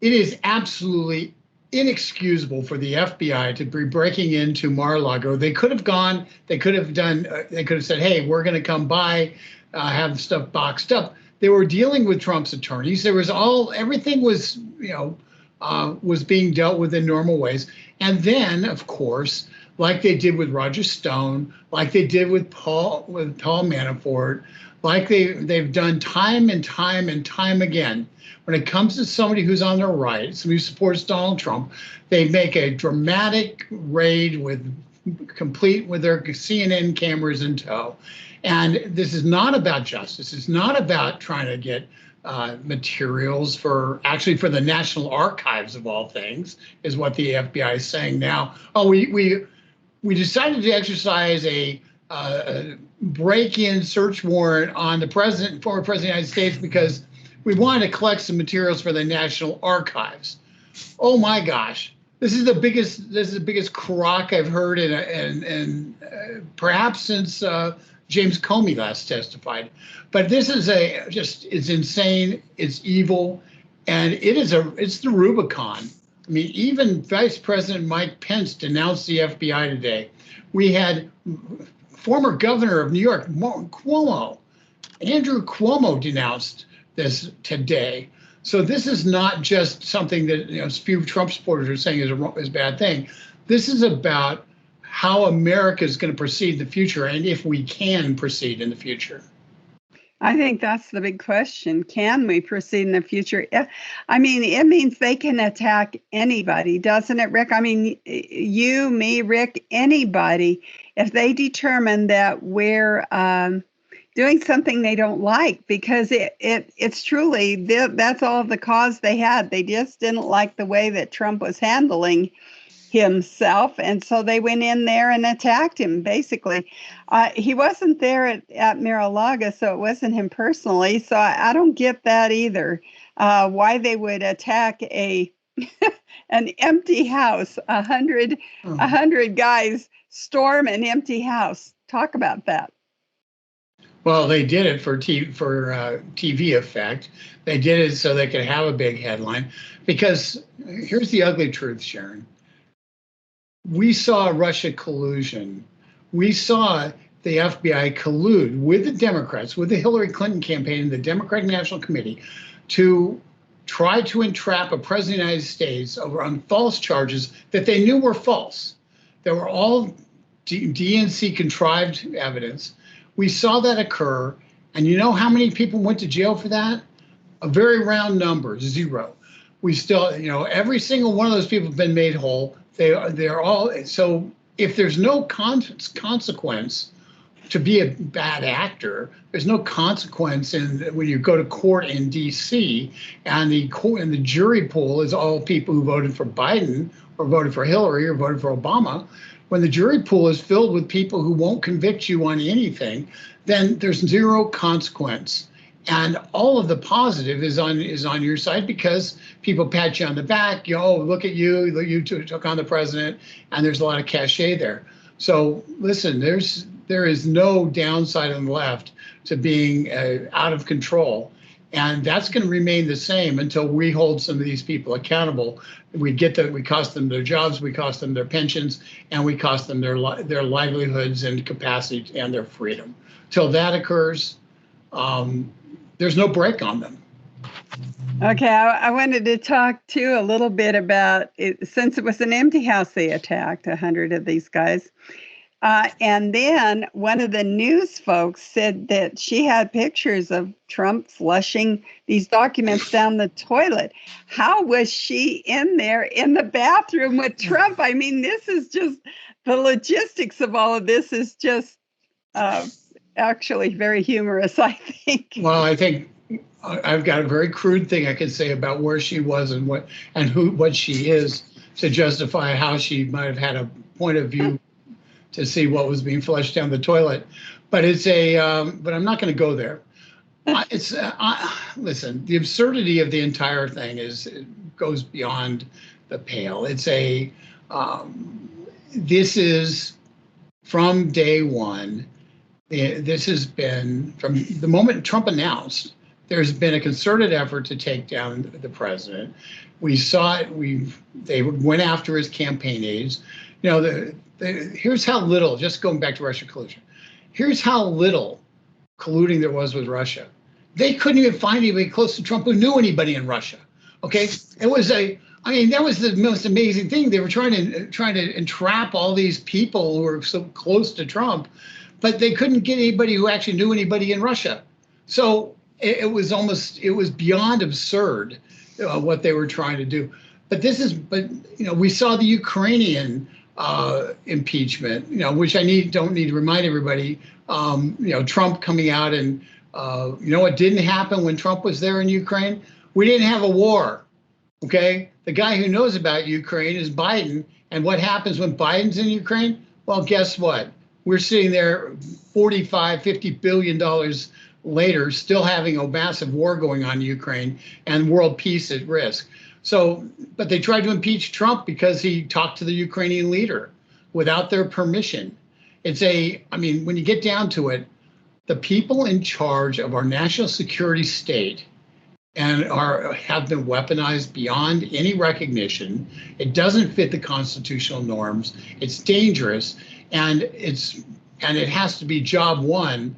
it is absolutely inexcusable for the FBI to be breaking into Mar-a-Lago. They could have gone, they could have done, they could have said, hey, we're going to come by, have stuff boxed up. They were dealing with Trump's attorneys. There was everything was, was being dealt with in normal ways. And then, of course, like they did with Roger Stone, like they did with Paul Manafort, like they've done time and time and time again. When it comes to somebody who's on their right, somebody who supports Donald Trump, they make a dramatic raid complete with their CNN cameras in tow. And this is not about justice. It's not about trying to get materials for the National Archives of all things, is what the FBI is saying now. Oh, we decided to exercise a break-in search warrant on the former president of the United States because we wanted to collect some materials for the National Archives. Oh my gosh, this is the biggest crock I've heard in perhaps since James Comey last testified. But this is it's insane, it's evil, and it's the Rubicon. I mean, even Vice President Mike Pence denounced the FBI today. We had former governor of New York, Andrew Cuomo, denounced this today. So this is not just something that a few Trump supporters are saying is a bad thing. This is about how America is going to proceed in the future, and if we can proceed in the future. I think that's the big question. Can we proceed in the future? I mean, it means they can attack anybody, doesn't it, Rick? I mean, you, me, Rick, anybody, if they determine that we're doing something they don't like, because it's truly, that's all the cause they had. They just didn't like the way that Trump was handling himself, and so they went in there and attacked him, basically. He wasn't there at Mar-a-Lago, so it wasn't him personally, so I don't get that either, why they would attack an empty house. 100 guys storm an empty house. Talk about that. Well, they did it for TV effect. They did it so they could have a big headline, because here's the ugly truth, Sharon. We saw Russia collusion. We saw the FBI collude with the Democrats, with the Hillary Clinton campaign and the Democratic National Committee, to try to entrap a president of the United States on false charges that they knew were false. They were all DNC contrived evidence. We saw that occur. And you know how many people went to jail for that? A very round number, 0. We still, every single one of those people have been made whole. They're all, so if there's no consequence to be a bad actor, there's no consequence when you go to court in DC, and the jury pool is all people who voted for Biden or voted for Hillary or voted for Obama. When the jury pool is filled with people who won't convict you on anything, then there's 0 consequence. And all of the positive is on your side, because people pat you on the back. Look at you, you took on the president, and there's a lot of cachet there. So listen, there is no downside on the left to being out of control, and that's going to remain the same until we hold some of these people accountable. We cost them their jobs, we cost them their pensions, and we cost them their livelihoods and capacity and their freedom. Till that occurs, there's no break on them. Okay, I wanted to talk too a little bit about it, since it was an empty house they attacked 100 of these guys. And then one of the news folks said that she had pictures of Trump flushing these documents down the toilet. How was she in there in the bathroom with Trump? I mean, this is just, the logistics of all of this is just actually very humorous, I think. Well, I think I've got a very crude thing I can say about where she was and what she is to justify how she might have had a point of view to see what was being flushed down the toilet. But but I'm not going to go there. Listen, the absurdity of the entire thing goes beyond the pale. This is from day one. This has been from the moment Trump announced there's been a concerted effort to take down the president. We saw it. They went after his campaign aides. You know, here's how little. Just going back to Russia collusion. Here's how little colluding there was with Russia. They couldn't even find anybody close to Trump who knew anybody in Russia. Okay, it was I mean, that was the most amazing thing. They were trying to entrap all these people who were so close to Trump, but they couldn't get anybody who actually knew anybody in Russia. So it was beyond absurd what they were trying to do. But we saw the Ukrainian impeachment, which don't need to remind everybody. Trump coming out and what didn't happen when Trump was there in Ukraine? We didn't have a war. Okay, the guy who knows about Ukraine is Biden. And what happens when Biden's in Ukraine? Well, guess what? We're sitting there $50 billion later, still having a massive war going on in Ukraine and world peace at risk. So, but they tried to impeach Trump because he talked to the Ukrainian leader without their permission. When you get down to it, the people in charge of our national security state have been weaponized beyond any recognition. It doesn't fit the constitutional norms. It's dangerous, and it has to be job one.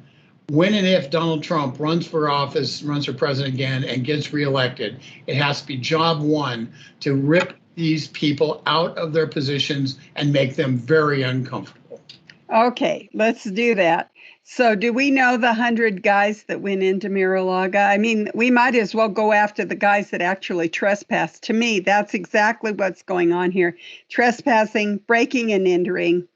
When and if Donald Trump runs for office, runs for president again, and gets reelected, it has to be job one to rip these people out of their positions and make them very uncomfortable. Okay, let's do that. So do we know the 100 guys that went into Mar-a-Lago? I mean, we might as well go after the guys that actually trespassed. To me, that's exactly what's going on here. Trespassing, breaking and entering,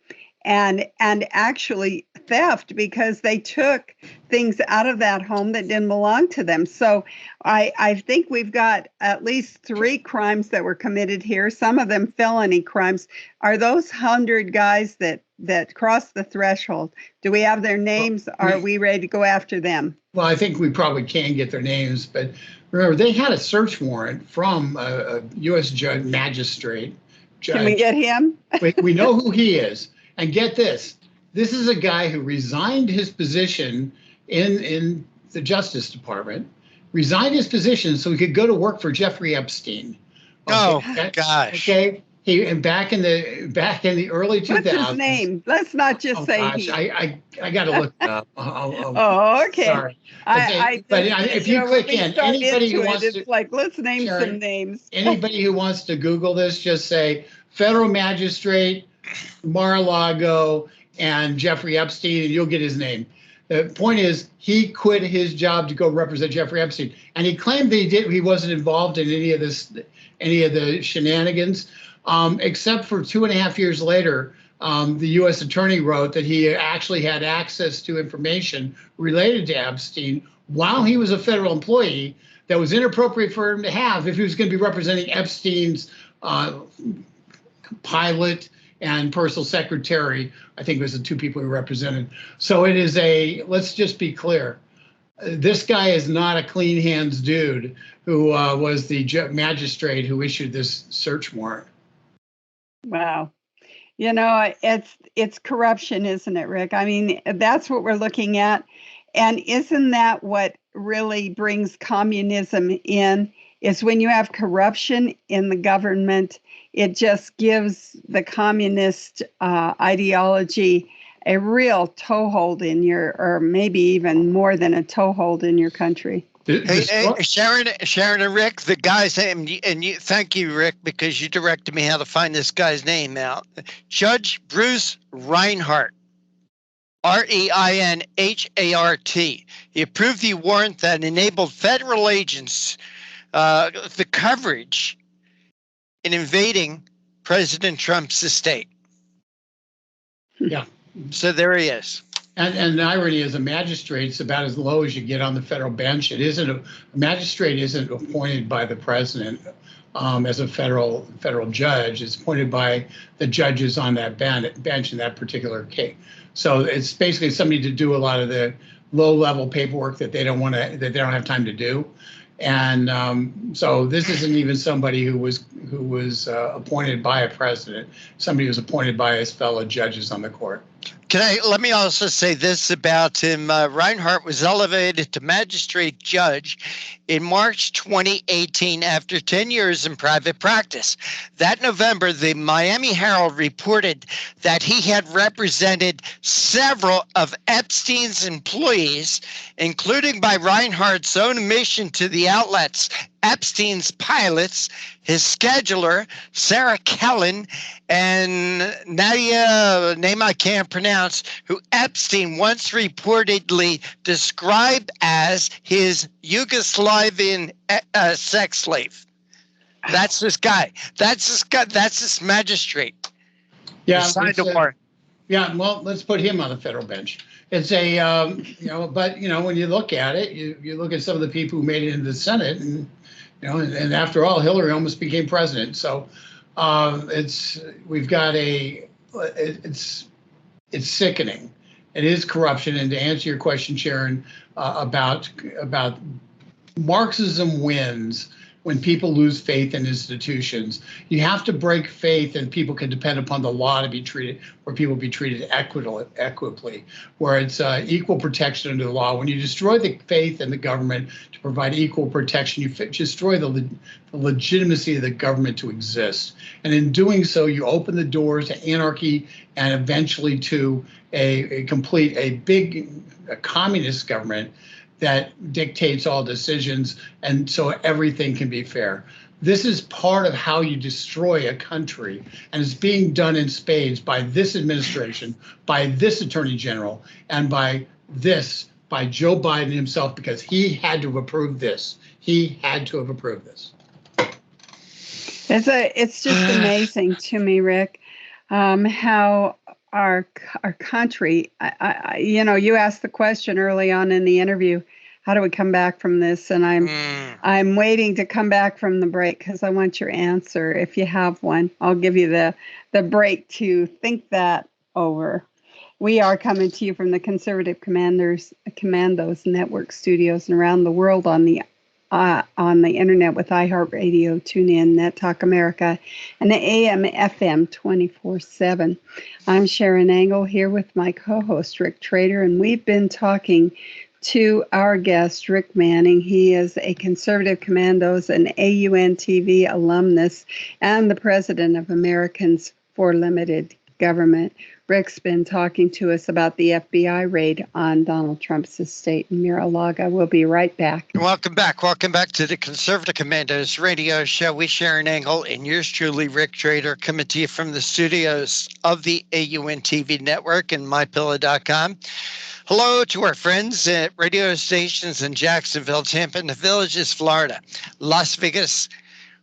and actually theft, because they took things out of that home that didn't belong to them. So I think we've got at least 3 crimes that were committed here, some of them felony crimes. Are those 100 guys that crossed the threshold? Do we have their names? Are we ready to go after them? Well, I think we probably can get their names, but remember, they had a search warrant from a U.S. magistrate. Can we get him? We know who he is. And get this, this is a guy who resigned his position in the Justice Department, resigned his position so he could go to work for Jeffrey Epstein. Okay? Gosh. Okay. Back in the early 2000s. What's his name? Let's not just say gosh, he. I got to look it up. Okay. Sorry. But if you click in, anybody who wants to, it's like, let's name some names. Anybody who wants to Google this, just say federal magistrate, Mar-a-Lago, and Jeffrey Epstein, and you'll get his name. The point is, he quit his job to go represent Jeffrey Epstein, and he claimed that he wasn't involved in any of the shenanigans, except for 2.5 years later, the U.S. attorney wrote that he actually had access to information related to Epstein while he was a federal employee that was inappropriate for him to have if he was going to be representing Epstein's pilot and personal secretary. I think it was the 2 people he represented. So it is let's just be clear. This guy is not a clean hands dude who was the magistrate who issued this search warrant. Wow. It's corruption, isn't it, Rick? I mean, that's what we're looking at. And isn't that what really brings communism in, is when you have corruption in the government, it just gives the communist ideology a real toehold in or maybe even more than a toehold in your country. Hey, Sharon and Rick, the guy's name, and you, thank you, Rick, because you directed me how to find this guy's name out. Judge Bruce Reinhart, Reinhart. He approved the warrant that enabled federal agents the coverage in invading President Trump's estate. Yeah. So there he is. And the irony is, a magistrate's about as low as you get on the federal bench. It isn't a magistrate isn't appointed by the president as a federal judge. It's appointed by the judges on that bench in that particular case. So it's basically somebody to do a lot of the low-level paperwork that they don't have time to do. And so this isn't even somebody who was appointed by a president. Somebody who was appointed by his fellow judges on the court. Let me also say this about him. Reinhardt was elevated to magistrate judge in March 2018 after 10 years in private practice. That November, the Miami Herald reported that he had represented several of Epstein's employees, including by Reinhardt's own admission to the outlets, Epstein's pilots, his scheduler, Sarah Kellen, and Nadia, name I can't pronounce, who Epstein once reportedly described as his Yugoslavian sex slave. That's this guy. That's this guy. That's this magistrate. Yeah, yeah. Well, let's put him on the federal bench. It's a, but when you look at it, you look at some of the people who made it into the Senate, and and after all, Hillary almost became president. So it's sickening. It is corruption. And to answer your question, Sharon, about Marxism wins when people lose faith in institutions. You have to break faith, and people can depend upon the law to be treated, where people be treated equitably, where it's equal protection under the law. When you destroy the faith in the government to provide equal protection, you destroy the legitimacy of the government to exist. And in doing so, you open the doors to anarchy and eventually to a communist government that dictates all decisions, and so everything can be fair. This is part of how you destroy a country, and it's being done in spades by this administration, by this attorney general, and by Joe Biden himself, because he had to have approved this. He had to have approved this. It's just amazing to me, Rick, how our country, you asked the question early on in the interview, how do we come back from this? And I'm waiting to come back from the break because I want your answer. If you have one, I'll give you the break to think that over. We are coming to you from the Conservative Commandos Network studios and around the world on the internet with iHeartRadio, TuneIn, Net Talk America, and the AM FM 24/7. I'm Sharon Angle here with my co-host Rick Trader, and we've been talking to our guest, Rick Manning. He is a Conservative Commandos and AUN TV alumnus and the president of Americans for Limited Government. Rick's been talking to us about the FBI raid on Donald Trump's estate in Mar-a-Lago. We'll be right back. Welcome back. Welcome back to the Conservative Commandos radio show. We Sharon Angle and yours truly, Rick Trader, coming to you from the studios of the AUN TV network and MyPillow.com. Hello to our friends at radio stations in Jacksonville, Tampa, and the Villages, Florida, Las Vegas,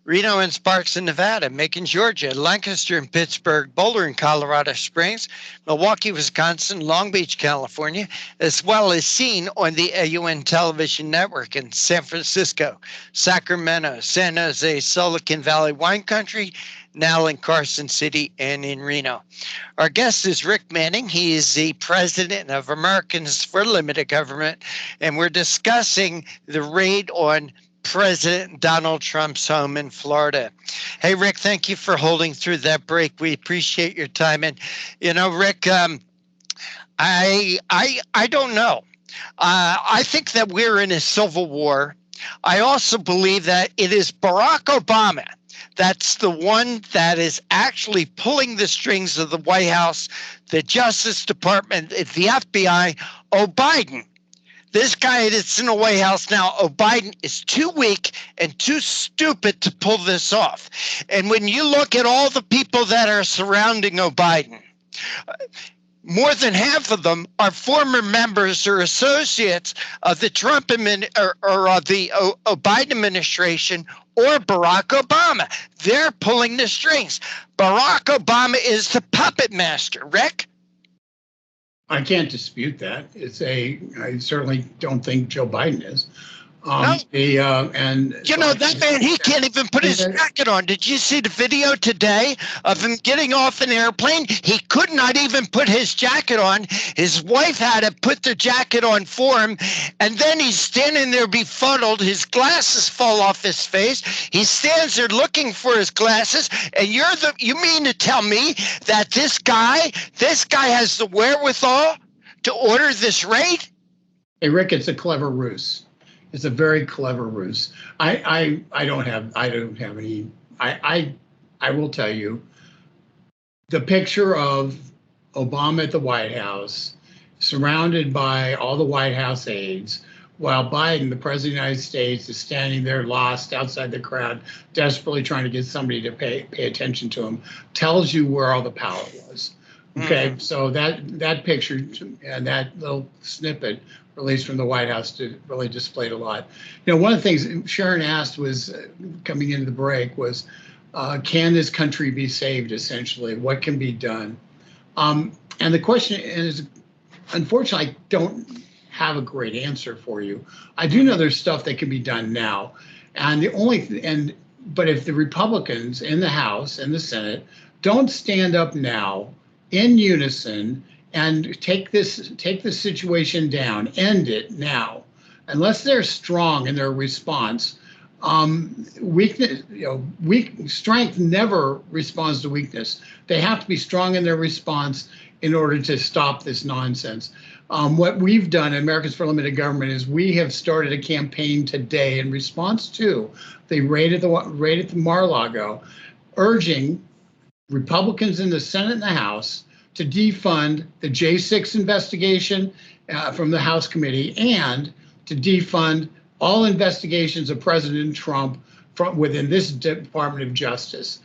Reno and Sparks in Nevada, Macon, Georgia, Lancaster and Pittsburgh, Boulder and Colorado Springs, Milwaukee, Wisconsin, Long Beach, California, as well as seen on the AUN television network in San Francisco, Sacramento, San Jose, Silicon Valley wine country, now in Carson City and in Reno. Our guest is Rick Manning. He is the president of Americans for Limited Government, and we're discussing the raid on President Donald Trump's home in Florida. Hey, Rick, thank you for holding through that break. We appreciate your time. And, Rick, I don't know. I think that we're in a civil war. I also believe that it is Barack Obama that's the one that is actually pulling the strings of the White House, the Justice Department, the FBI. Biden. This guy that's in the White House now, Biden, is too weak and too stupid to pull this off. And when you look at all the people that are surrounding Biden, more than half of them are former members or associates of the Trump or of the Biden administration or Barack Obama. They're pulling the strings. Barack Obama is the puppet master. Rick? I can't dispute that. I certainly don't think Joe Biden is. No. And that man, he can't even put his jacket on. Did you see the video today of him getting off an airplane? He could not even put his jacket on. His wife had to put the jacket on for him. And then he's standing there befuddled. His glasses fall off his face. He stands there looking for his glasses. And you mean to tell me that this guy has the wherewithal to order this raid? Hey, Rick, it's a clever ruse. It's a very clever ruse. I don't have any. I will tell you, the picture of Obama at the White House, surrounded by all the White House aides, while Biden, the president of the United States, is standing there lost outside the crowd, desperately trying to get somebody to pay attention to him, tells you where all the power was. Okay, so that picture and that little snippet released from the White House really displayed a lot. One of the things Sharon asked was coming into the break was, can this country be saved? Essentially, what can be done? And the question is, unfortunately, I don't have a great answer for you. I do know there's stuff that can be done now, and but if the Republicans in the House and the Senate don't stand up now in unison and take this situation down, end it now, unless they're strong in their response. Strength never responds to weakness. They have to be strong in their response in order to stop this nonsense. What we've done at Americans for Limited Government is we have started a campaign today in response to the raid at the Mar-a-Lago, urging Republicans in the Senate and the House to defund the J6 investigation from the House committee and to defund all investigations of President Trump from within this Department of Justice.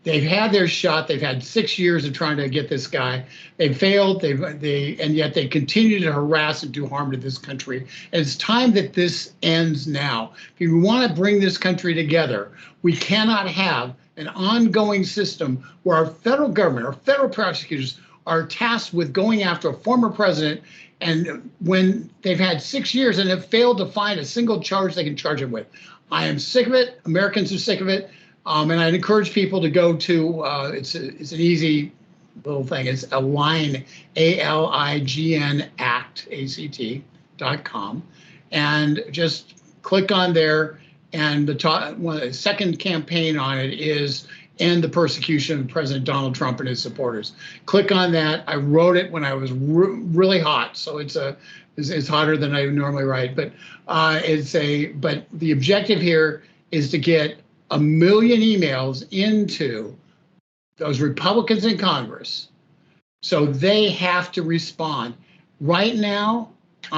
They've had their shot. They've had 6 years of trying to get this guy. They failed. And yet they continue to harass and do harm to this country. And it's time that this ends now. If we want to bring this country together, we cannot have an ongoing system where our federal government, our federal prosecutors, are tasked with going after a former president, and when they've had 6 years and have failed to find a single charge they can charge him with. I am sick of it. Americans are sick of it. And I'd encourage people to go to, it's an easy little thing. It's Align, ALIGN ACT, ACT.com. And just click on there. And the second campaign on it is End the Persecution of President Donald Trump and his supporters. Click on that. I wrote it when I was really hot, so it's hotter than I normally write. But but the objective here is to get 1 million emails into those Republicans in Congress, so they have to respond. Right now,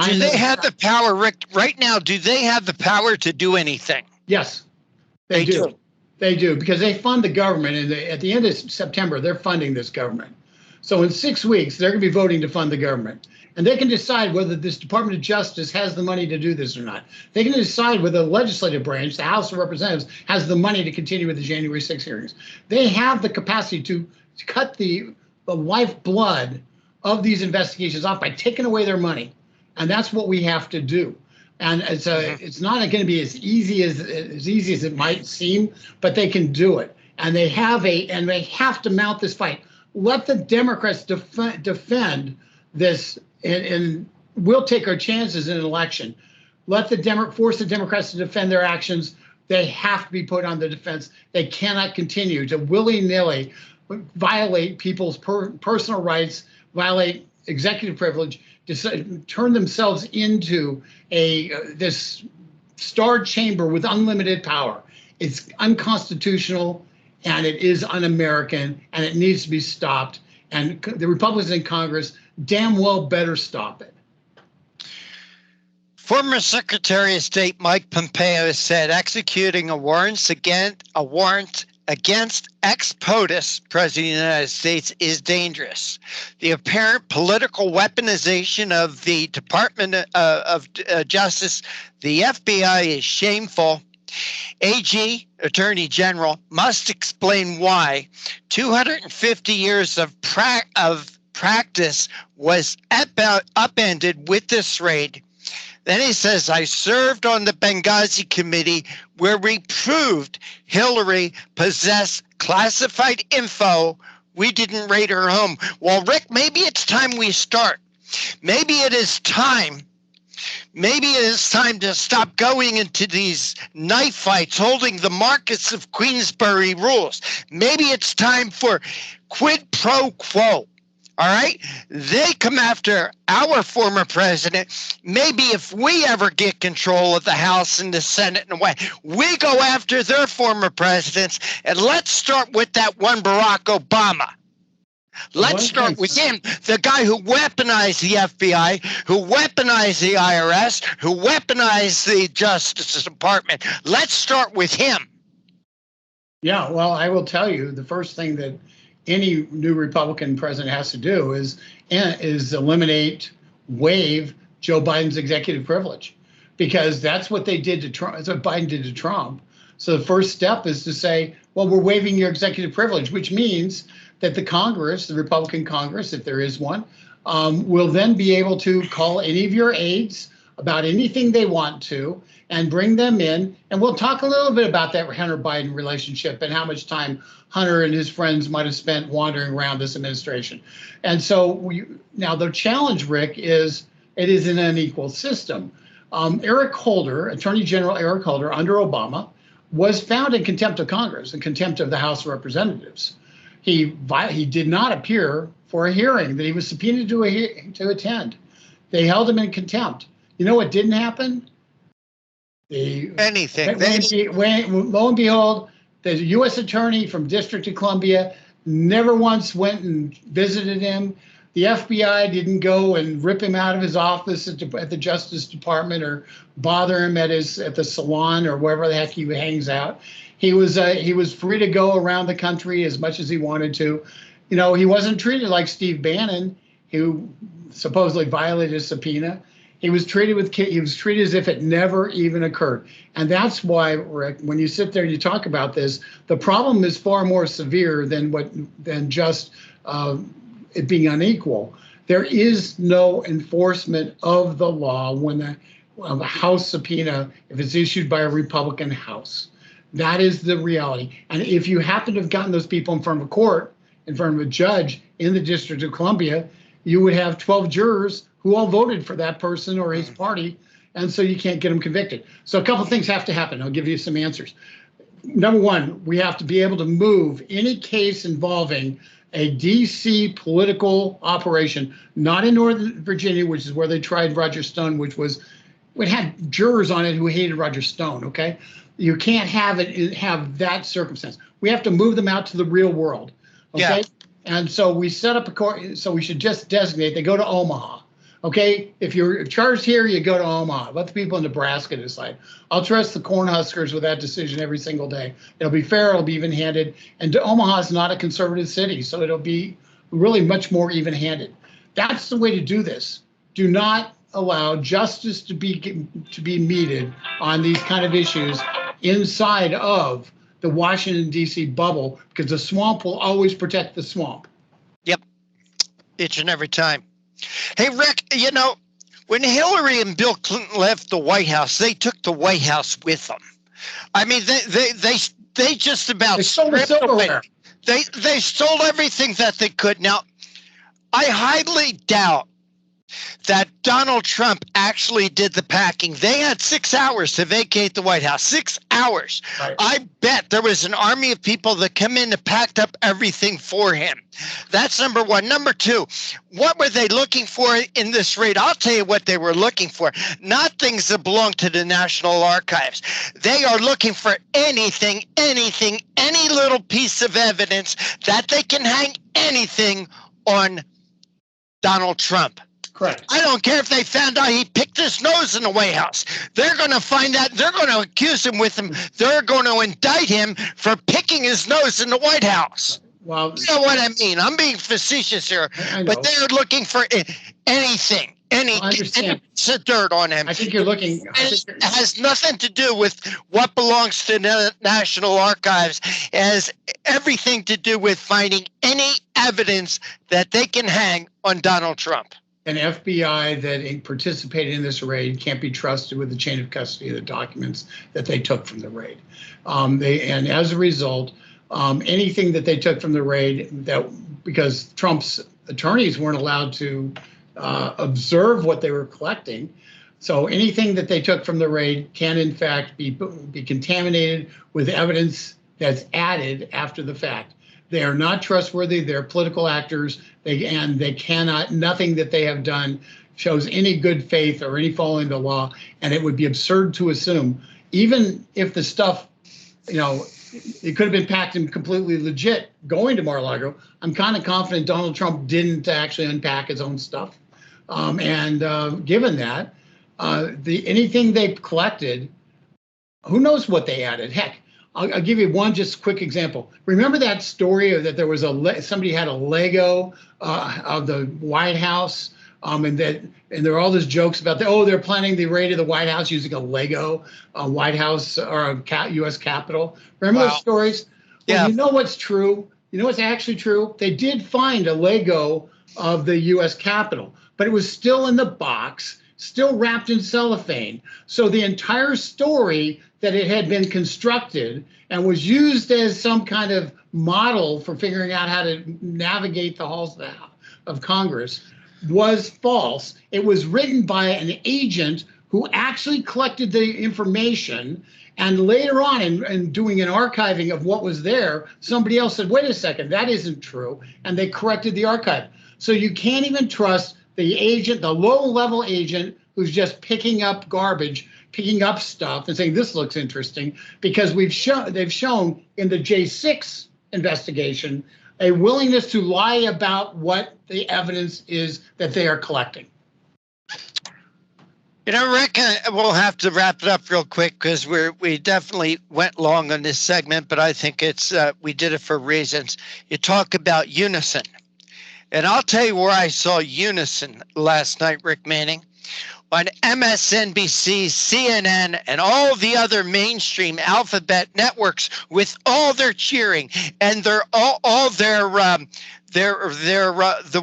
do they have the power, Rick? Right now, do they have the power to do anything? Yes, they do. They do, because they fund the government, and at the end of September, they're funding this government. So in 6 weeks, they're going to be voting to fund the government. And they can decide whether this Department of Justice has the money to do this or not. They can decide whether the legislative branch, the House of Representatives, has the money to continue with the January 6 hearings. They have the capacity to cut the lifeblood of these investigations off by taking away their money. And that's what we have to do. And it's not going to be as easy as it might seem, but they can do it. And they have to mount this fight. Let the Democrats defend this, and we'll take our chances in an election. Force the Democrats to defend their actions. They have to be put on the defense. They cannot continue to willy-nilly violate people's personal rights, violate executive privilege, turn themselves into this star chamber with unlimited power. It's unconstitutional, and it is un-American, and it needs to be stopped. And the Republicans in Congress damn well better stop it. Former Secretary of State Mike Pompeo said executing a warrant against ex-POTUS, President of the United States, is dangerous. The apparent political weaponization of the Department of Justice, the FBI, is shameful. AG, Attorney General, must explain why 250 years of practice was upended with this raid. Then he says, I served on the Benghazi committee where we proved Hillary possessed classified info. We didn't raid her home. Well, Rick, maybe it's time we start. Maybe it is time. Maybe it is time to stop going into these knife fights, holding the Marcus of Queensberry rules. Maybe it's time for quid pro quo. All right? They come after our former president. Maybe if we ever get control of the House and the Senate in a way, we go after their former presidents. And let's start with that one Barack Obama. Let's start with him, the guy who weaponized the FBI, who weaponized the IRS, who weaponized the Justice Department. Let's start with him. Yeah, well, I will tell you, the first thing that any new Republican president has to do is waive Joe Biden's executive privilege, because that's what they did to Trump. That's what Biden did to Trump. So the first step is to say, well, we're waiving your executive privilege, which means that the Congress, the Republican Congress, if there is one, will then be able to call any of your aides about anything they want to and bring them in. And we'll talk a little bit about that Hunter Biden relationship and how much time Hunter and his friends might have spent wandering around this administration. And so now the challenge, Rick, is it is an unequal system. Eric Holder, Attorney General Eric Holder, under Obama, was found in contempt of Congress, in contempt of the House of Representatives. He did not appear for a hearing that he was subpoenaed to attend. They held him in contempt. You know what didn't happen? Anything. Lo and behold, the U.S. attorney from District of Columbia never once went and visited him. The FBI didn't go and rip him out of his office at the Justice Department or bother him at the salon or wherever the heck he hangs out. He was free to go around the country as much as he wanted to. You know, he wasn't treated like Steve Bannon, who supposedly violated a subpoena. He was treated as if it never even occurred. And that's why, Rick, when you sit there and you talk about this, the problem is far more severe than just it being unequal. There is no enforcement of the law when the House subpoena, if it's issued by a Republican House. That is the reality. And if you happen to have gotten those people in front of a court, in front of a judge in the District of Columbia, you would have 12 jurors who all voted for that person or his party, and so you can't get them convicted. So a couple of things have to happen. I'll give you some answers. Number one, we have to be able to move any case involving a DC political operation, not in Northern Virginia, which is where they tried Roger Stone, it had jurors on it who hated Roger Stone, okay? You can't have that circumstance. We have to move them out to the real world, okay? Yeah. And so we set up a court, so we should just designate, they go to Omaha, okay? If you're charged here, you go to Omaha. Let the people in Nebraska decide. I'll trust the Cornhuskers with that decision every single day. It'll be fair, it'll be even-handed, and Omaha is not a conservative city, so it'll be really much more even-handed. That's the way to do this. Do not allow justice to be meted on these kind of issues inside of the Washington, D.C. bubble, because the swamp will always protect the swamp. Yep, each and every time. Hey, Rick, you know, when Hillary and Bill Clinton left the White House, they took the White House with them. I mean, they just about stole the silverware. They stole everything that they could. Now, I highly doubt that Donald Trump actually did the packing. They had 6 hours to vacate the White House. 6 hours. Right. I bet there was an army of people that come in and packed up everything for him. That's number one. Number two, what were they looking for in this raid? I'll tell you what they were looking for. Not things that belong to the National Archives. They are looking for anything, any little piece of evidence that they can hang anything on Donald Trump. Correct. I don't care if they found out he picked his nose in the White House. They're going to find out. They're going to accuse him with him. They're going to indict him for picking his nose in the White House. Well, you know what I mean? I'm being facetious here, but they're looking for anything, any piece of dirt on him. I think you're looking. It has nothing to do with what belongs to the National Archives. It has everything to do with finding any evidence that they can hang on Donald Trump. an FBI that participated in this raid can't be trusted with the chain of custody of the documents that they took from the raid. And as a result, anything that they took from the raid, because Trump's attorneys weren't allowed to observe what they were collecting, so anything that they took from the raid can in fact be contaminated with evidence that's added after the fact. They are not trustworthy. They're political actors. They cannot, nothing that they have done shows any good faith or any following the law. And it would be absurd to assume, even if the stuff, it could have been packed and completely legit going to Mar-a-Lago. I'm kind of confident Donald Trump didn't actually unpack his own stuff. Given that, anything they collected, who knows what they added? Heck, I'll give you one just quick example. Remember that story that there was somebody had a Lego of the White House, and there are all those jokes about they're planning the raid of the White House using a Lego White House or a U.S. Capitol. Remember those stories? Well, yeah. You know what's true? You know what's actually true? They did find a Lego of the U.S. Capitol, but it was still in the box, still wrapped in cellophane. So the entire story that it had been constructed and was used as some kind of model for figuring out how to navigate the halls of Congress was false. It was written by an agent who actually collected the information, and later on in doing an archiving of what was there, somebody else said, wait a second, that isn't true, and they corrected the archive. So you can't even trust the agent, the low-level agent who's just picking up garbage, picking up stuff and saying, this looks interesting, because they've shown in the J6 investigation a willingness to lie about what the evidence is that they are collecting. Rick, we'll have to wrap it up real quick because we definitely went long on this segment, but I think we did it for reasons. You talk about unison, and I'll tell you where I saw unison last night, Rick Manning. On MSNBC, CNN, and all the other mainstream alphabet networks, with all their cheering and the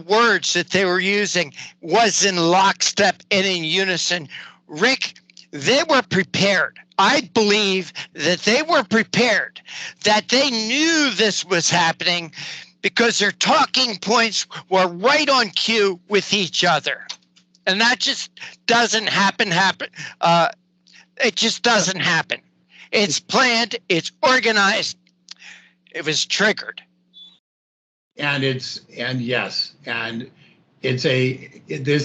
words that they were using was in lockstep and in unison. Rick, they were prepared. I believe that they were prepared, that they knew this was happening because their talking points were right on cue with each other. And that just doesn't happen. It just doesn't happen. It's planned. It's organized. It was triggered. And this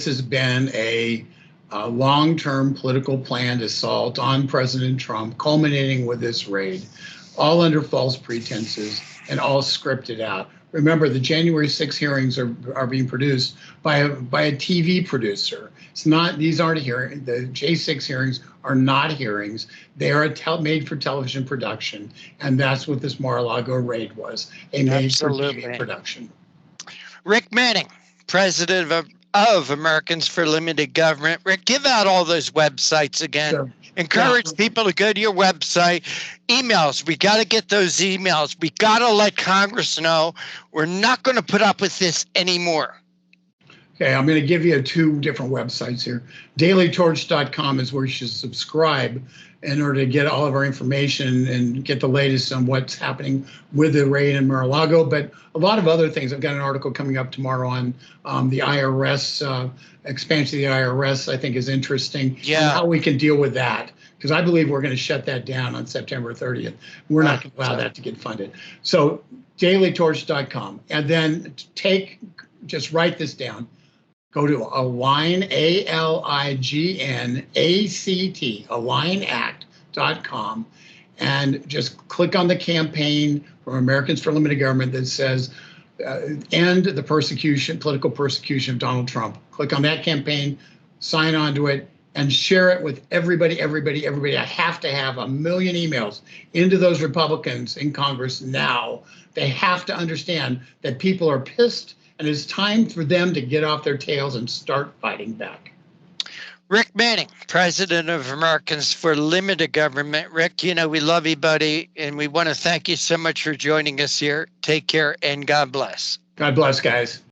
has been a long-term political planned assault on President Trump, culminating with this raid, all under false pretenses and all scripted out. Remember, the January 6 hearings are being produced by a TV producer. These aren't hearings. The J6 hearings are not hearings. They are a made-for-television production, and that's what this Mar-a-Lago raid was, a made-for-TV production. Rick Manning, president of Americans for Limited Government. Rick, give out all those websites again. Sure. Encourage people to go to your website. Emails, we got to get those emails. We got to let Congress know we're not going to put up with this anymore. Okay, I'm going to give you two different websites here. dailytorch.com is where you should subscribe in order to get all of our information and get the latest on what's happening with the raid in Mar-a-Lago, but a lot of other things. I've got an article coming up tomorrow on the IRS, expansion of the IRS, I think is interesting. Yeah. How we can deal with that, because I believe we're going to shut that down on September 30th. We're not going to allow that to get funded. So dailytorch.com, and then just write this down. Go to Align, ALIGNACT, AlignAct.com, and just click on the campaign from Americans for Limited Government that says end the political persecution of Donald Trump. Click on that campaign, sign on to it, and share it with everybody. I have to have 1 million emails into those Republicans in Congress now. They have to understand that people are pissed, and it's time for them to get off their tails and start fighting back. Rick Manning, president of Americans for Limited Government. Rick, we love you, buddy, and we want to thank you so much for joining us here. Take care, and God bless. God bless, guys.